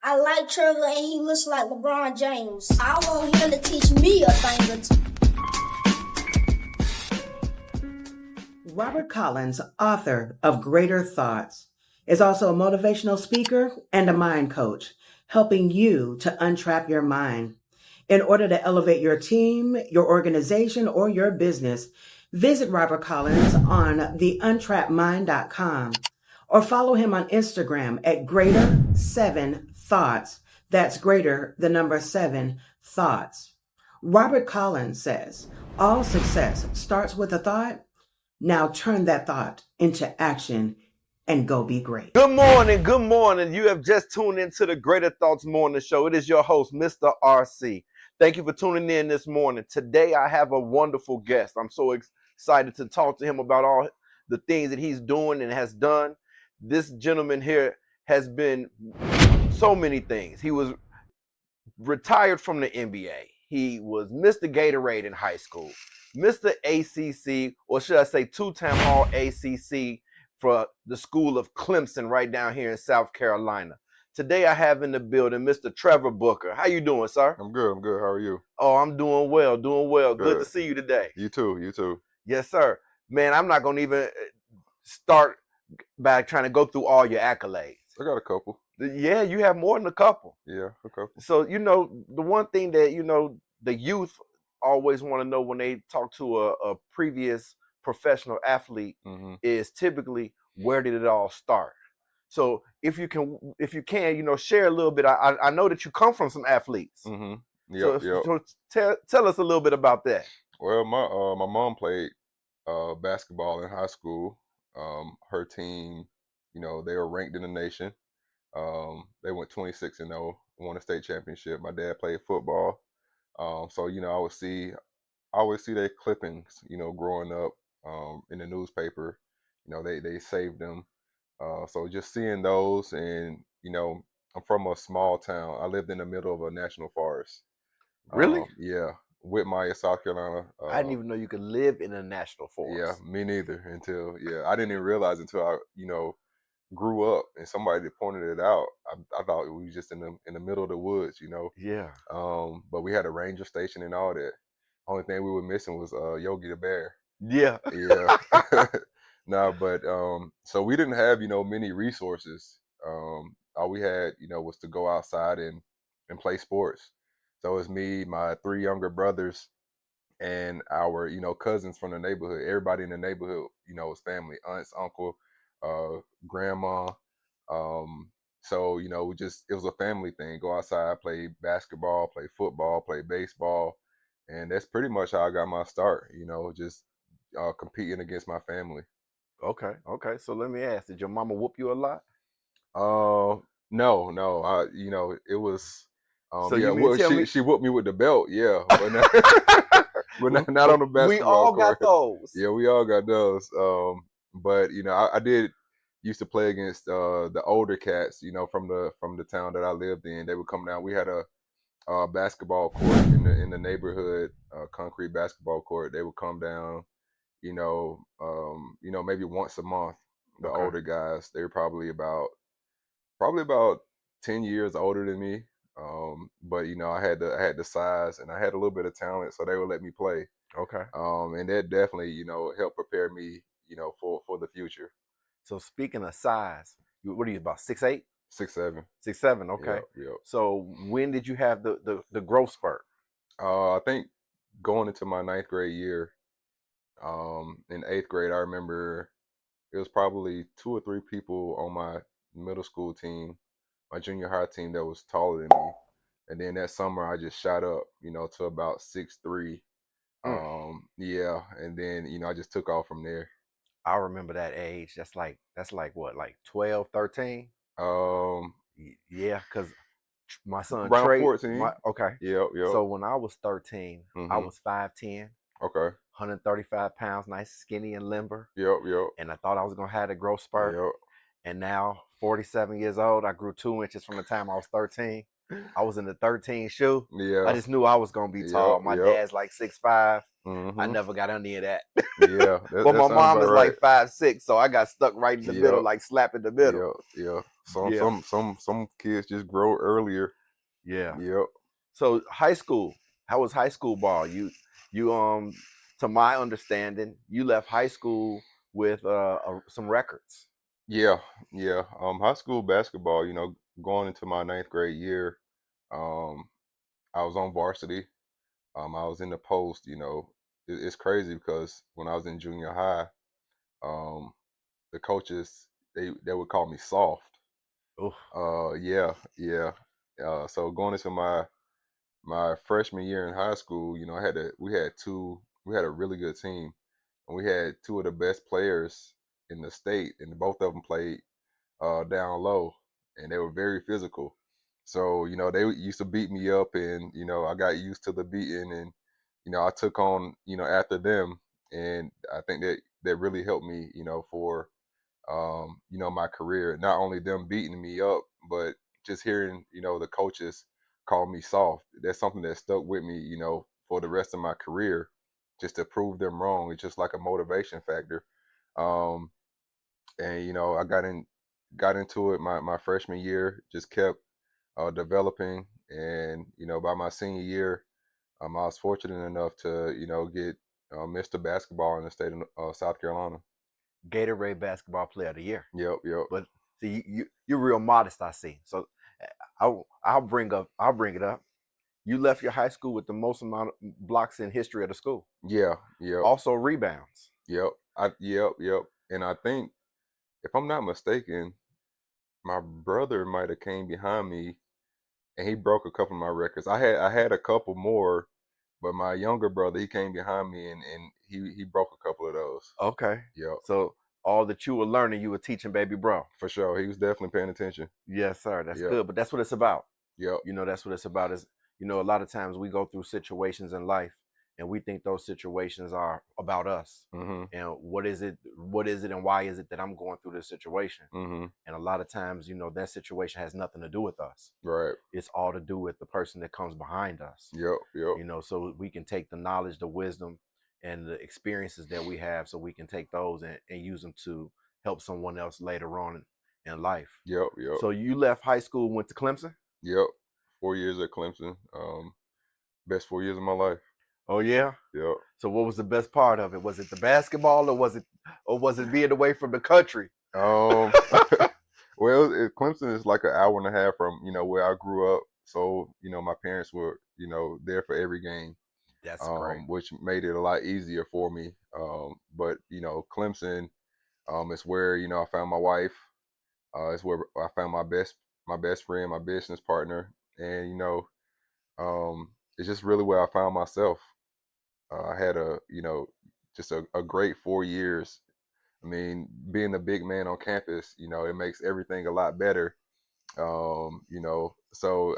I like Trevor and he looks like LeBron James. I want him to teach me a thing or two. Robert Collins, author of Greater Thoughts, is also a motivational speaker and a mind coach, helping you to untrap your mind. In order to elevate your team, your organization, or your business, visit Robert Collins on theuntrappedmind.com or follow him on Instagram at Greater7Thoughts. That's greater, the number 7 thoughts. Robert Collins says, all success starts with a thought. Now turn that thought into action and go be great. Good morning. Good morning. You have just tuned into the Greater Thoughts Morning Show. It is your host, Mr. RC. Thank you for tuning in this morning. Today, I have a wonderful guest. I'm so excited to talk to him about all the things that he's doing and has done. This gentleman here has been so many things. He was retired from the NBA. He was Mr. Gatorade in high school, Mr. ACC, or should I say two-time All-ACC for the school of Clemson right down here in South Carolina. Today I have in the building Mr. Trevor Booker. How you doing, sir? I'm good. How are you? Oh, I'm doing well, Good to see you today. You too. Yes, sir. Man, I'm not going to even start by trying to go through all your accolades. I got a couple. Yeah, you have more than a couple. Yeah, a couple. So, the one thing that, the youth always want to know when they talk to a previous professional athlete is typically, where did it all start? So if you can, share a little bit. I know that you come from some athletes. Yep. So tell us a little bit about that. Well, my mom played basketball in high school. Her team, they were ranked in the nation. They went 26-0, won a state championship. My dad played football. So I always see their clippings, growing up in the newspaper. They saved them. So just seeing those, and I'm from a small town. I lived in the middle of a national forest. Really? Yeah, Whitmire, South Carolina. I didn't even know you could live in a national forest. Yeah, me neither. I didn't even realize until I grew up and somebody pointed it out. I thought we was just in the middle of the woods. Yeah. But we had a ranger station and all that. Only thing we were missing was Yogi the Bear. Yeah. Yeah. No, but so we didn't have many resources. All we had was to go outside and play sports. So it's me, my 3 younger brothers, and our cousins from the neighborhood. Everybody in the neighborhood was family, aunts, uncle, grandma. So it was a family thing. Go outside, play basketball, play football, play baseball, and that's pretty much how I got my start. Just competing against my family. Okay. So let me ask: did your mama whoop you a lot? No. It was. So yeah, she whooped me with the belt. Yeah, but not on the basketball We all court. got those. Yeah, we all got those. But I did used to play against the older cats. From the town that I lived in. They would come down. We had a basketball court in the neighborhood, concrete basketball court. They would come down. Maybe once a month. The older guys, they were probably about 10 years older than me. But I had the size and I had a little bit of talent, so they would let me play. Okay. And that definitely helped prepare me for the future. So speaking of size, what are you, about 6'8"? 6'7". 6'7". Okay. Yep. So when did you have the growth spurt? I think going into my 9th grade year. In 8th grade, I remember it was probably 2 or 3 people on my middle school team, my junior high team, that was taller than me. And then that summer, I just shot up, to about 6'3". Yeah. And then, I just took off from there. I remember that age. That's like what, like 12, 13? Yeah, because my son around Trey, 14. Okay. Yep. So when I was 13, I was 5'10". Okay. 135 pounds, nice, skinny, and limber. Yep. And I thought I was going to have a growth spurt. Yep. And now, 47 years old, I grew 2 inches from the time I was 13. I was in the 13 shoe. Yeah. I just knew I was gonna be tall. My dad's like 6'5". I never got under that. Yeah, But that my sounds mom about is right. like 5'6", so I got stuck right in the middle, Yep. like slap in the middle. Yeah. Yeah. Some kids just grow earlier. Yeah. Yep. So high school, how was high school ball? You to my understanding, you left high school with some records. Yeah. High school basketball, going into my ninth grade year, um, I was on varsity. I was in the post, it's crazy because when I was in junior high, um, the coaches they would call me soft. Oh, Yeah. So going into my freshman year in high school, we had a really good team, and we had two of the best players in the state, and both of them played down low, and they were very physical. So they used to beat me up, and I got used to the beating, and I took on after them, and I think that really helped me, for my career. Not only them beating me up, but just hearing, the coaches call me soft. That's something that stuck with me, for the rest of my career, just to prove them wrong. It's just like a motivation factor. Um, and I got into it my freshman year, just kept developing, and by my senior year, I was fortunate enough to get Mr. Basketball in the state of South Carolina. Gatorade Basketball Player of the Year. Yep. But see, you're real modest, I see. So I'll bring it up. You left your high school with the most amount of blocks in history of the school. Yep. Also rebounds. Yep. And I think, if I'm not mistaken, my brother might have came behind me, and he broke a couple of my records. I had a couple more, but my younger brother, he came behind me, and he broke a couple of those. Okay. Yep. So all that you were learning, you were teaching baby bro. For sure. He was definitely paying attention. Yes, sir. That's Yep. good. But that's what it's about. Yep. That's what it's about. Is a lot of times we go through situations in life, and we think those situations are about us. Mm-hmm. And what is it, and why is it that I'm going through this situation? Mm-hmm. And a lot of times, that situation has nothing to do with us. Right. It's all to do with the person that comes behind us. Yep. So we can take the knowledge, the wisdom, and the experiences that we have, so we can take those and use them to help someone else later on in life. Yep. So you left high school, went to Clemson? Yep. 4 years at Clemson. Best 4 years of my life. Oh yeah. Yep. So what was the best part of it? Was it the basketball, or was it being away from the country? Well, Clemson is like an hour and a half from where I grew up, so my parents were there for every game. That's great. Which made it a lot easier for me. But Clemson is where I found my wife. It's where I found my best friend, my business partner, and it's just really where I found myself. I had just a great 4 years. I mean, being a big man on campus, it makes everything a lot better. So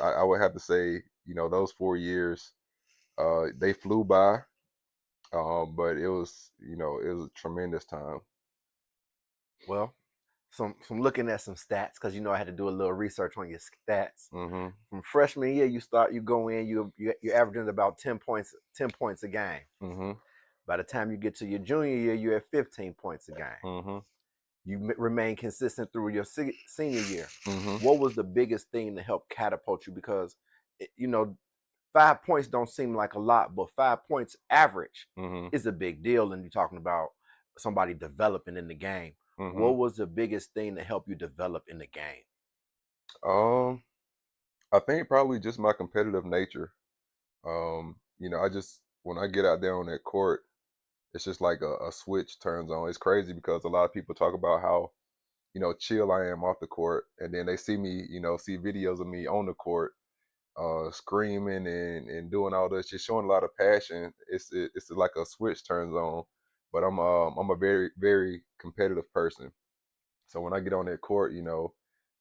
I would have to say, those 4 years, they flew by, but it was a tremendous time. Well, some looking at some stats, because I had to do a little research on your stats. Mm-hmm. From freshman year, you go in, you're averaging about 10 points a game. Mm-hmm. By the time you get to your junior year, you're at 15 points a game. Mm-hmm. You remain consistent through your senior year. Mm-hmm. What was the biggest thing to help catapult you? Because 5 points don't seem like a lot, but 5 points average Mm-hmm. is a big deal. And you're talking about somebody developing in the game. Mm-hmm. What was the biggest thing to help you develop in the game? I think probably just my competitive nature. I just, when I get out there on that court, it's just like a switch turns on. It's crazy because a lot of people talk about how chill I am off the court, and then they see me, see videos of me on the court, screaming and doing all this, just showing a lot of passion. It's like a switch turns on. But I'm a very, very competitive person. So when I get on that court,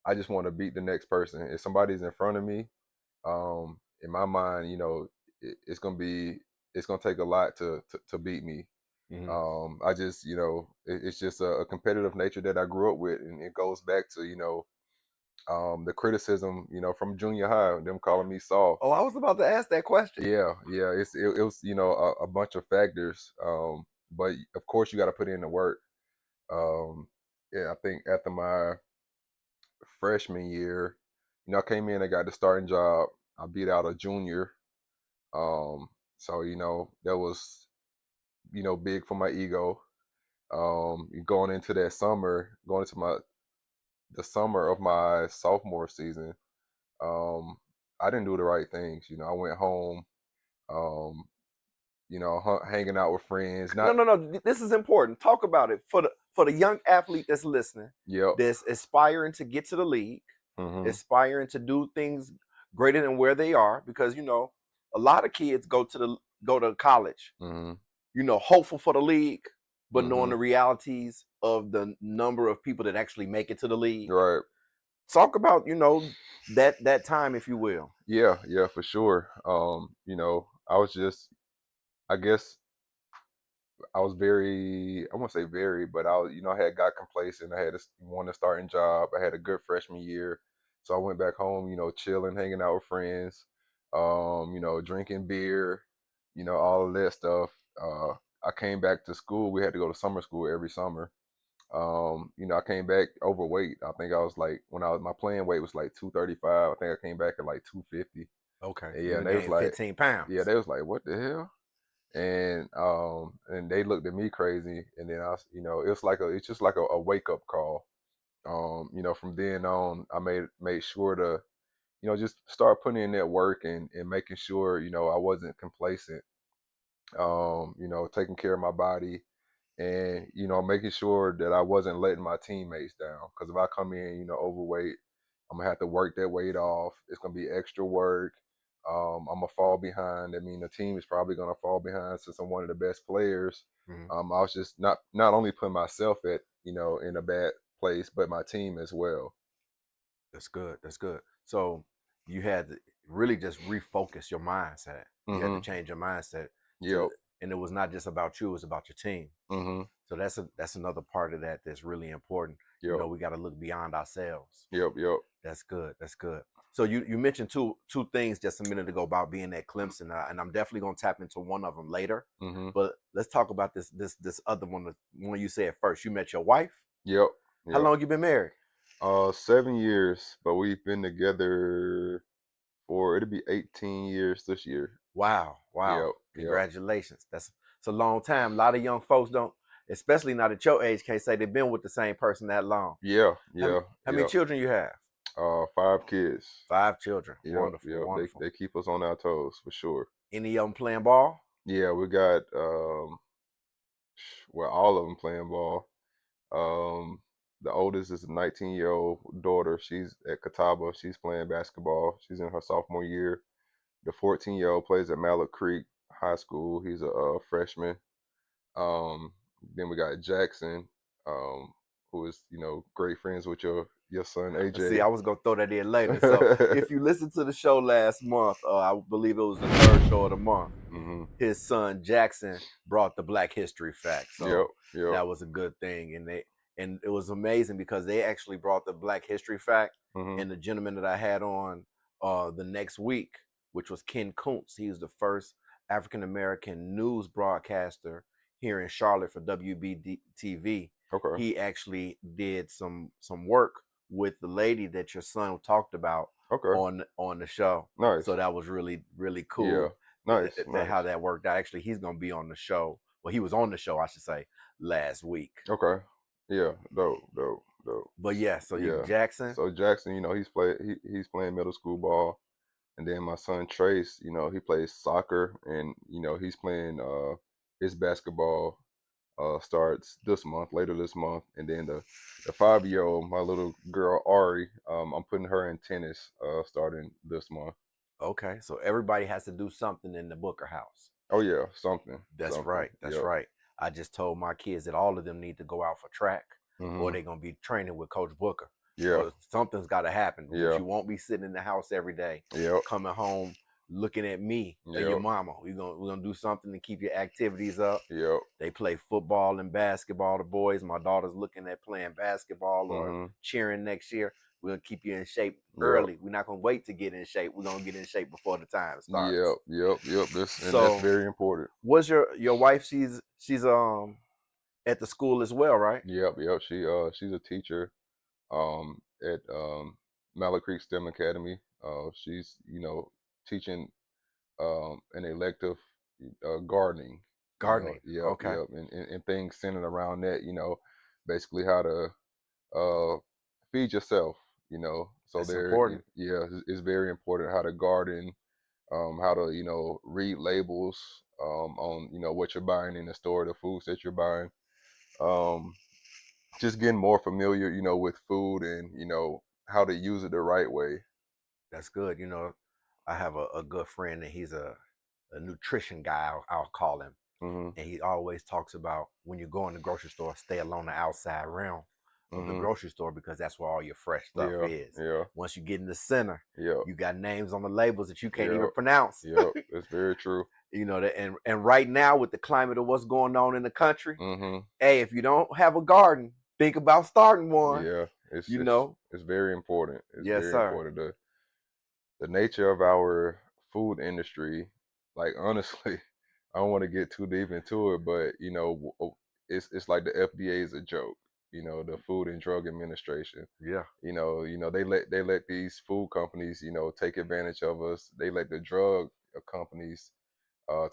I just want to beat the next person. If somebody's in front of me, in my mind, it's gonna take a lot to beat me. Mm-hmm. I just, it's just a competitive nature that I grew up with, and it goes back to The criticism, from junior high, them calling me soft. Oh, I was about to ask that question. Yeah. It was, a bunch of factors. But of course you got to put in the work. Um, yeah, I think after my freshman year, I came in and got the starting job. I beat out a junior. So that was big for my ego. Going into the summer of my sophomore season, um, I didn't do the right things. I went home, um, hanging out with friends. No, Not, no, no. This is important. Talk about it for the young athlete that's listening, yep. that's aspiring to get to the league, Hmm. aspiring to do things greater than where they are. Because a lot of kids go to college, Hmm. hopeful for the league, but knowing Hmm. the realities of the number of people that actually make it to the league. Right. Talk about that time, if you will. Yeah, for sure. I was just, I guess, I was very, I won't say very, but I was, I had got complacent. I had won a starting job. I had a good freshman year. So I went back home, chilling, hanging out with friends, drinking beer, all of that stuff. I came back to school. We had to go to summer school every summer. I came back overweight. I think I was like, my playing weight was like 235. I think I came back at like 250. Okay, And so yeah, you and they was gained like, 15 pounds. yeah, they was like, what the hell? And they looked at me crazy, and then it's just like a wake up call. From then on, I made sure to just start putting in that work and making sure I wasn't complacent. Taking care of my body, and making sure that I wasn't letting my teammates down. Because if I come in overweight, I'm gonna have to work that weight off. It's gonna be extra work. I'm gonna fall behind. I mean, the team is probably gonna fall behind since I'm one of the best players. Mhm. I was just not only putting myself at in a bad place, but my team as well. That's good. That's good. So you had to really just refocus your mindset. You had to Hmm. change your mindset to, Yep. and it was not just about you; it was about your team. Hmm. So that's another part of that that's really important. Yep. We got to look beyond ourselves. Yep. That's good. That's good. So you mentioned two things just a minute ago about being at Clemson, and I'm definitely gonna tap into one of them later. Hmm. But let's talk about this other one. The one you said first. You met your wife. Yep. How Yep. long you been married? 7 years, but we've been together for it'll be 18 years this year. Wow, wow. Yep. Congratulations. It's a long time. A lot of young folks don't, especially not at your age, can't say they've been with the same person that long. Yeah, How, yeah, how many yeah. children you have? 5 kids. 5 children. Yep, Wonderful, yep. They wonderful. they keep us on our toes for sure. Any of them playing ball? Yeah, we got well, all of them playing ball. The oldest is a 19-year-old daughter. She's at Catawba. She's playing basketball. She's in her sophomore year. The 14-year-old plays at Mallet Creek High School. He's a freshman. Um, then we got Jackson, um, who is great friends with your son See, AJ. I was gonna throw that in later. So if you listened to the show last month, I believe it was the third show of the month. Hmm. His son Jackson brought the Black History fact, Yep, so yep. that was a good thing. And it was amazing because they actually brought the Black History fact. Hmm. And the gentleman that I had on the next week, which was Ken Kuntz, he was the first African American news broadcaster here in Charlotte for WBTV. Okay, He actually did some work with the lady that your son talked about okay. on the show. Nice. So that was really Yeah, cool nice, that how nice. that worked out. Actually, he's gonna be on the show. Well, he was on the show, I should say, last week. Okay. Yeah, dope. But yeah, so you Yeah. Jackson. So Jackson, he's playing middle school ball, and then my son Trace, he plays soccer, and he's playing his basketball starts later this month, and then the 5-year-old, my little girl Ari, I'm putting her in tennis starting this month. Okay, so everybody has to do something in the Booker house. Oh yeah, something. That's Something. right. That's Yep. right. I just told my kids that all of them need to go out for track, or Hmm. they're gonna be training with Coach Booker. Yeah. So something's got to happen. But Yeah. you won't be sitting in the house every day, Yep. coming home looking at me or your Yep. mama. We're gonna do something to keep your activities up. Yep. They play football and basketball. The boys, my daughter's looking at playing basketball or Hmm. cheering next year. We're gonna keep you in shape Yep. early. We're not gonna wait to get in shape. We're gonna get in shape before the time starts. Yep. And So that's very important. was your wife, she's at the school as well, right? Yep. She's a teacher at Mallet Creek STEM Academy. She's teaching an elective gardening. Gardening. Yep, Okay. and things centered around that. Basically how to feed yourself. So That's important. it's very important how to garden, how to read labels on what you're buying in the store, the foods that you're buying. Um, just getting more familiar, with food and how to use it the right way. That's good. I have a good friend, and he's a nutrition guy, I'll call him. Hmm. And he always talks about when you go in the grocery store, stay along the outside realm of the Hmm. grocery store, because that's where all your fresh stuff Yeah, is. yeah, Once you get in the center, yeah, you got names on the labels that you can't even yeah, pronounce. yeah. That's very true. And right now, with the climate of what's going on in the country, Hmm. hey, if you don't have a garden, think about starting one. Yeah, it's You it's know, it's very important. It's yes, very sir. important. The nature of our food industry, like honestly, I don't want to get too deep into it, but it's like the FDA is a joke. The Food and Drug Administration. Yeah, They let these food companies, take advantage of us. They let the drug companies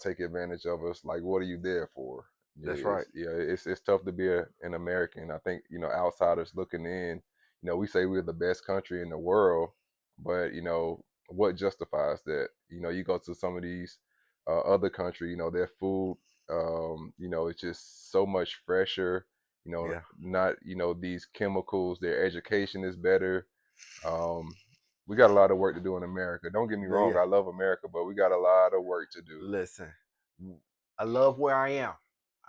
take advantage of us. Like, what are you there for? that's right. It's tough to be an American. I think outsiders looking in, we say we're the best country in the world, but what justifies that? You go to some of these other country, their food, it's just so much fresher. Yeah, Not these chemicals. Their education is better. Um, we got a lot of work to do in America. Don't get me wrong, yeah. I love America, but we got a lot of work to do. Listen, I love where I am.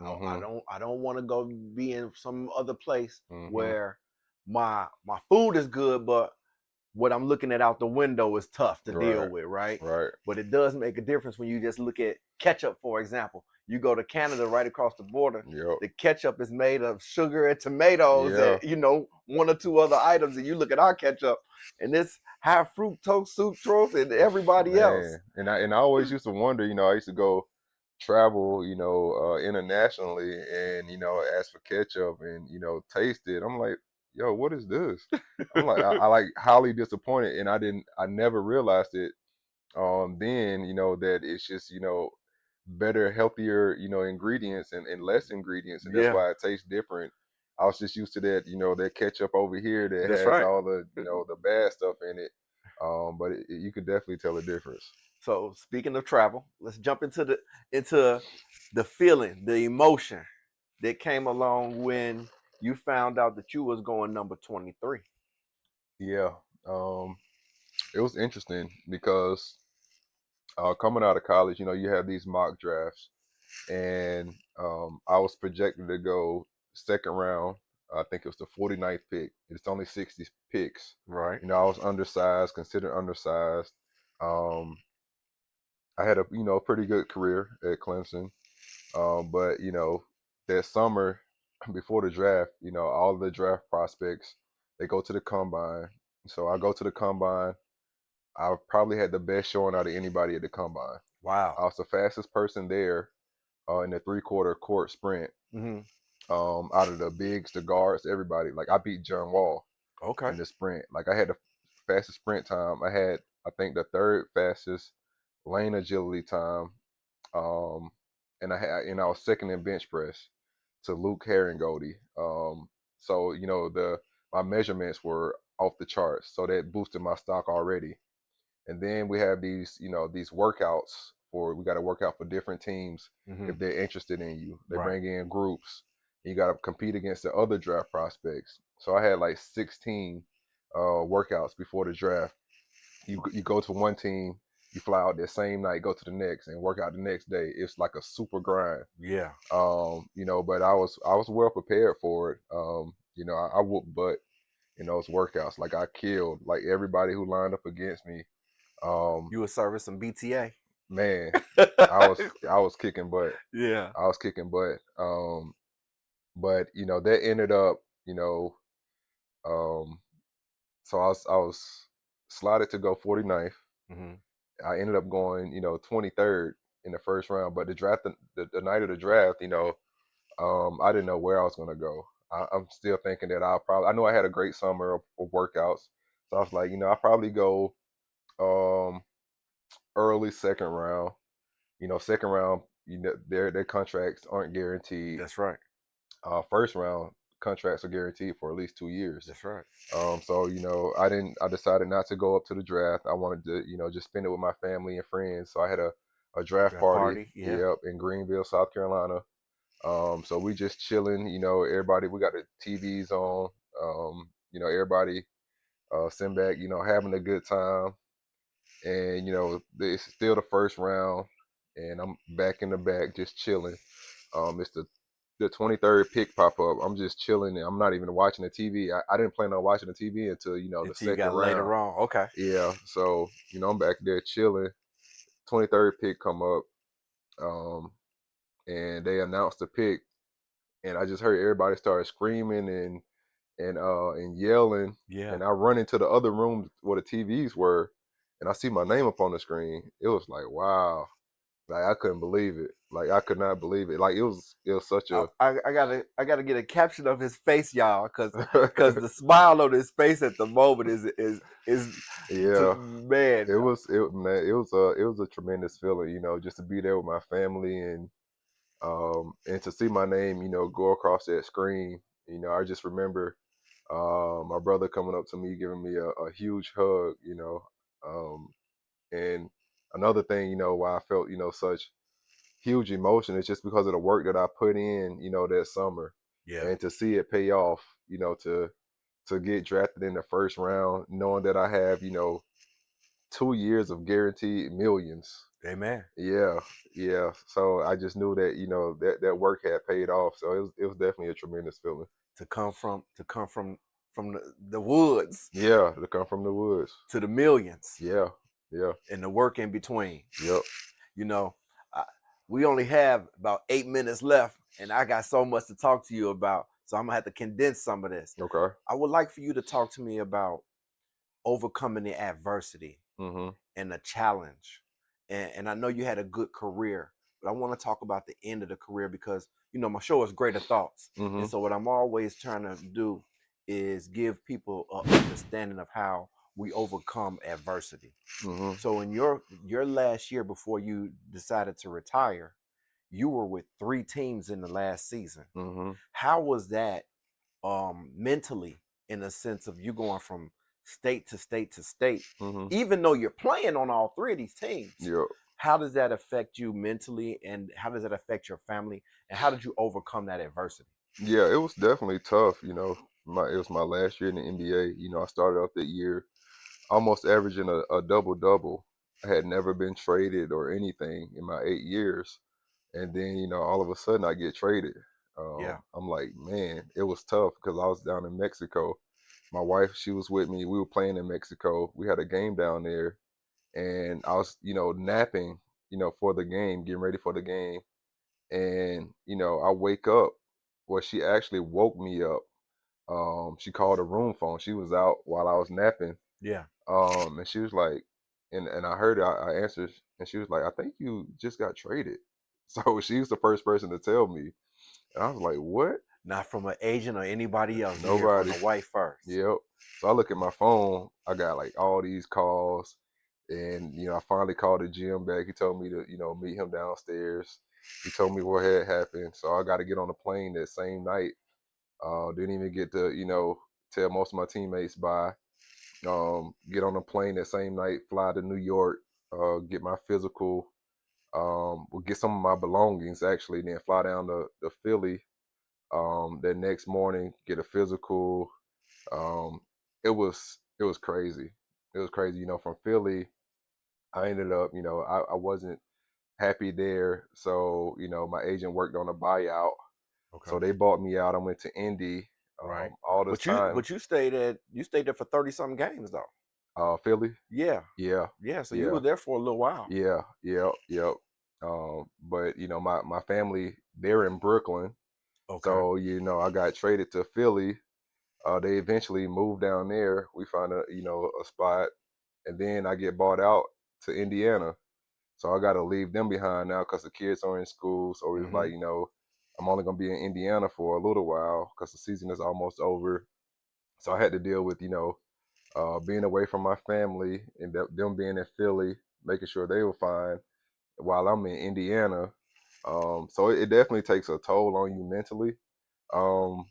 Mhm. I don't want to go be in some other place Mhm. where my food is good, but what I'm looking at out the window is tough to deal Right. with, right? Right. But it does make a difference when you just look at ketchup, for example. You go to Canada, right across the border, Yep. the ketchup is made of sugar and tomatoes Yeah. and one or two other items, and you look at our ketchup and it's high fructose, sucrose, and everybody else. Man. And I always used to wonder, I used to go travel, internationally and, ask for ketchup and, taste it. I'm like, yo, what is this? I'm like, I like highly disappointed. And I never realized it then, that it's just, better, healthier, ingredients and less ingredients. And that's Yeah, why it tastes different. I was just used to that, that ketchup over here that that's has right. all the, the bad stuff in it. But you could definitely tell a difference. So speaking of travel, let's jump into the feeling, the emotion that came along when you found out that you was going number 23. Yeah. Um, it was interesting because coming out of college, you have these mock drafts, and I was projected to go second round. I think it was the 49th pick. It's only 60 picks. Right. I was undersized, considered undersized. Um, I had a pretty good career at Clemson, but that summer before the draft, all the draft prospects they go to the combine. So I go to the combine. I probably had the best showing out of anybody at the combine. Wow. I was the fastest person there in the 3/4 court sprint. Hmm. Out of the bigs, the guards, everybody. Like I beat John Wall Okay. in the sprint. Like I had the fastest sprint time. I had, I think, the third fastest lane agility time. Um, and I was second in bench press to Luke Herringody. So my measurements were off the charts. So that boosted my stock already. And then we have these workouts for, we got to work out for different teams Hmm. if they're interested in you. They Right. bring in groups. You got to compete against the other draft prospects. So I had like 16 workouts before the draft. You go to one team, you fly out that same night, go to the next, and work out the next day. It's like a super grind. Yeah. But I was well prepared for it. I whooped butt in those workouts. Like I killed like everybody who lined up against me. Um, You were serving some BTA. Man, I was kicking butt. Yeah. I was kicking butt. But that ended up, um, So I was slotted to go 49th. Mm-hmm. I ended up going, 23rd in the first round. But the night of the draft, I didn't know where I was gonna go. I'm still thinking that I know I had a great summer of workouts. So I was like, I'll probably go um early second round. Second round, their contracts aren't guaranteed. That's right. First round contracts are guaranteed for at least 2 years. That's right. So I decided not to go up to the draft. I wanted to, just spend it with my family and friends. So I had a draft Draft party, party. Yeah. yep, in Greenville, South Carolina. So we just chilling, everybody, we got the TVs on, everybody sitting back, having a good time. And, it's still the first round, and I'm back in the back just chilling. It's the 23rd pick pop up. I'm just chilling, and I'm not even watching the TV. I didn't plan on watching the TV until, the Until you second got round. later on. Okay. Yeah, so, I'm back there chilling. 23rd pick come up, and they announced the pick, and I just heard everybody start screaming and yelling. Yeah. And I run into the other room where the TVs were, and I see my name up on the screen. It was like, wow. Like I couldn't believe it. Like I could not believe it. Like it was such a I gotta get a caption of his face, y'all, because the smile on his face at the moment is yeah. man. It was a tremendous feeling, just to be there with my family and to see my name, go across that screen. I just remember my brother coming up to me, giving me a huge hug, and another thing, why I felt, such huge emotion is just because of the work that I put in, that summer. Yeah. And to see it pay off, to get drafted in the first round, knowing that I have, 2 years of guaranteed millions. Amen. Yeah, yeah. So I just knew that, that work had paid off. So it was definitely a tremendous feeling. To come from the woods. Yeah, to come from the woods. To the millions. Yeah, yeah. And the work in between. Yep. We only have about 8 minutes left, and I got so much to talk to you about. So I'm gonna have to condense some of this. Okay. I would like for you to talk to me about overcoming the adversity Mm-hmm. and the challenge. And I know you had a good career, but I want to talk about the end of the career because, my show is Greater Thoughts. Mm-hmm. And so what I'm always trying to do is give people an understanding of how we overcome adversity. Mm-hmm. So in your last year before you decided to retire, you were with 3 teams in the last season. Mm-hmm. How was that mentally, in the sense of you going from state to state to state, Mm-hmm. even though you're playing on all 3 of these teams? Yep. How does that affect you mentally, and how does that affect your family, and how did you overcome that adversity? Yeah, it was definitely tough. It was my last year in the NBA. I started off that year almost averaging a double-double. I had never been traded or anything in my 8 years. And then, all of a sudden I get traded. Yeah. I'm like, man, it was tough because I was down in Mexico. My wife, she was with me. We were playing in Mexico. We had a game down there. And I was, napping, for the game, getting ready for the game. And, I wake up. Well, she actually woke me up. She called a room phone. She was out while I was napping. Yeah. And she was like, and I heard it, I answered, and she was like, I think you just got traded. So she was the first person to tell me. And I was like, what? Not from an agent or anybody else. Nobody. From the wife first. Yep. So I look at my phone, I got like all these calls. And, I finally called the gym back. He told me to, meet him downstairs. He told me what had happened. So I got to get on the plane that same night. Didn't even get to, tell most of my teammates bye. Get on a plane that same night, fly to New York, get my physical, get some of my belongings actually, then fly down to Philly. That next morning, get a physical. It was crazy. It was crazy. From Philly, I ended up, I wasn't happy there. So, my agent worked on a buyout. Okay. So they bought me out. I went to Indy. Right. All this time. But you stayed there for 30-something games though. Philly. Yeah. Yeah. Yeah. So you were there for a little while. Yeah. Yep. But my family, they're in Brooklyn. Okay. So I got traded to Philly. They eventually moved down there. We found a spot, and then I get bought out to Indiana. So I got to leave them behind now because the kids are in school. So it's like, I'm only going to be in Indiana for a little while because the season is almost over. So I had to deal with, being away from my family and them being in Philly, making sure they were fine while I'm in Indiana. So it definitely takes a toll on you mentally. Um,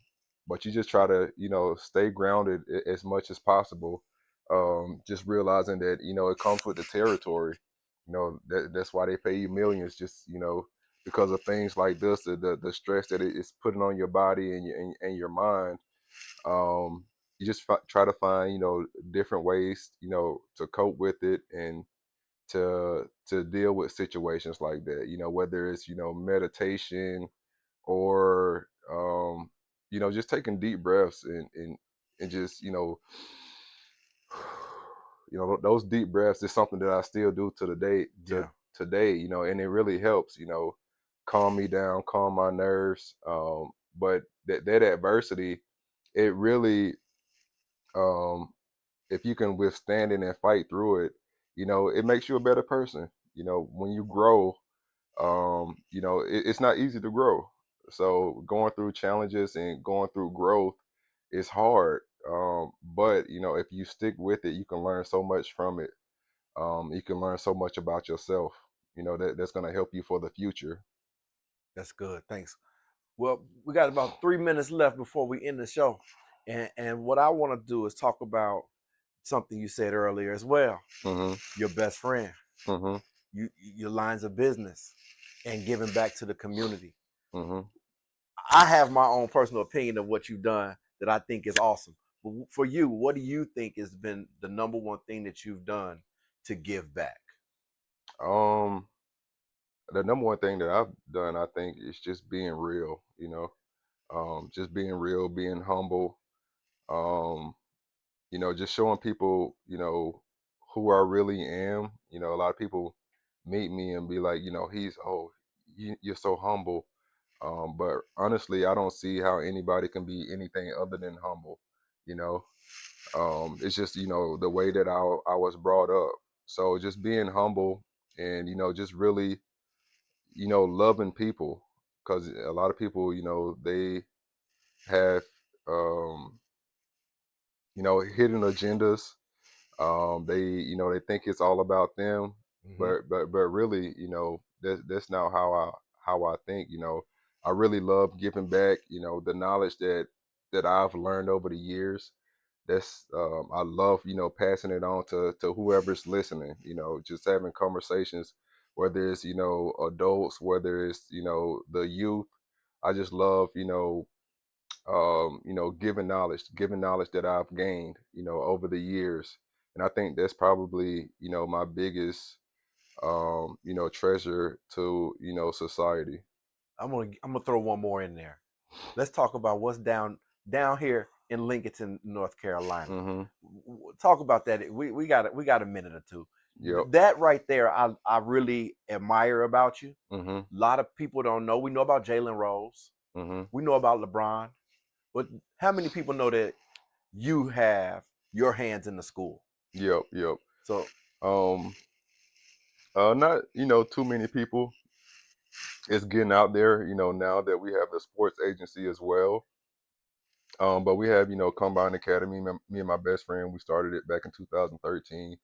but you just try to, stay grounded as much as possible. Just realizing that, it comes with the territory. That's why they pay you millions, just, because of things like this, the stress that it's putting on your body and your mind. You just try to find, different ways, to cope with it and to deal with situations like that. Whether it's, meditation or just taking deep breaths and just those deep breaths is something that I still do to the day to today, and it really helps, calm me down, calm my nerves. But that adversity, it really, if you can withstand it and fight through it, it makes you a better person. When you grow, it's not easy to grow. So going through challenges and going through growth is hard. But if you stick with it, you can learn so much from it. You can learn so much about yourself. That's going to help you for the future. That's good. Thanks. Well, we got about 3 minutes left before we end the show. And what I want to do is talk about something you said earlier as well. Your best friend, your lines of business, and giving back to the community. I have my own personal opinion of what you've done that I think is awesome. But for you, what do you think has been the number one thing that you've done to give back? The number one thing that I've done, I think, is just being real. Just being real, being humble. Just showing people, who I really am. A lot of people meet me and be like, you're so humble. But honestly, I don't see how anybody can be anything other than humble. You know, it's just, the way that I was brought up. So just being humble and, just really, loving people, because a lot of people, they have, um, hidden agendas. They think it's all about them, but really, that's not how I think. I really love giving back. The knowledge that I've learned over the years. That's I love passing it on to whoever's listening. Just having conversations, whether it's adults, whether it's the youth. I just love giving knowledge that I've gained, over the years. And I think that's probably, my biggest, treasure to, society. I'm gonna throw one more in there. Let's talk about what's down here in Lincoln, North Carolina. Talk about that. We got a minute or two. Yep. That right there, I really admire about you. A lot of people don't know. We know about Jalen Rose. We know about LeBron. But how many people know that you have your hands in the school? Yep. So, not too many people. It's getting out there, now that we have the sports agency as well. But we have, Combine Academy. Me and my best friend, we started it back in 2013.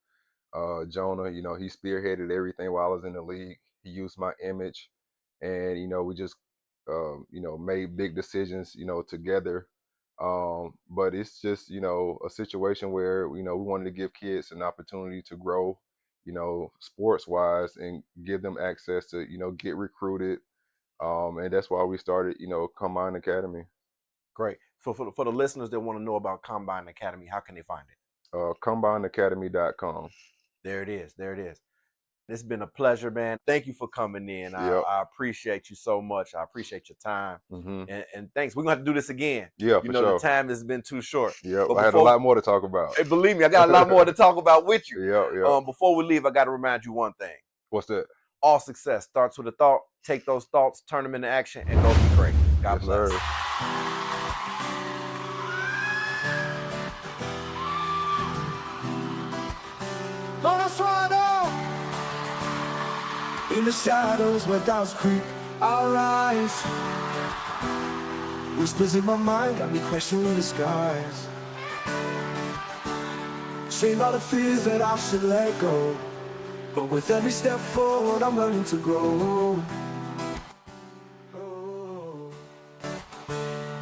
Jonah, he spearheaded everything while I was in the league. He used my image, and we just, made big decisions, together. But it's just, a situation where we wanted to give kids an opportunity to grow, sports wise, and give them access to, get recruited. And that's why we started, Combine Academy. Great. So for the listeners that want to know about Combine Academy, how can they find it? CombineAcademy.com. There it is. It's been a pleasure, man. Thank you for coming in. Yep. I appreciate you so much. I appreciate your time. And thanks. We're going to have to do this again. Yeah, for sure. The time has been too short. Yeah, I had a lot more to talk about. Hey, believe me, I got a lot more to talk about with you. Yeah. Before we leave, I got to remind you one thing. What's that? All success starts with a thought. Take those thoughts, turn them into action, and go be great. God bless. Sir. In the shadows where doubts creep, I'll rise. Whispers in my mind got me questioning the skies. Strained by the fears that I should let go, but with every step forward I'm learning to grow.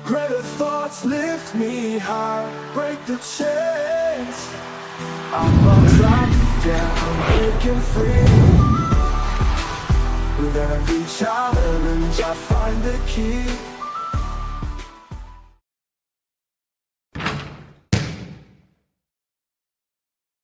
Greater thoughts lift me high, break the chains. I'm on track, down, breaking free. With every challenge I find the key.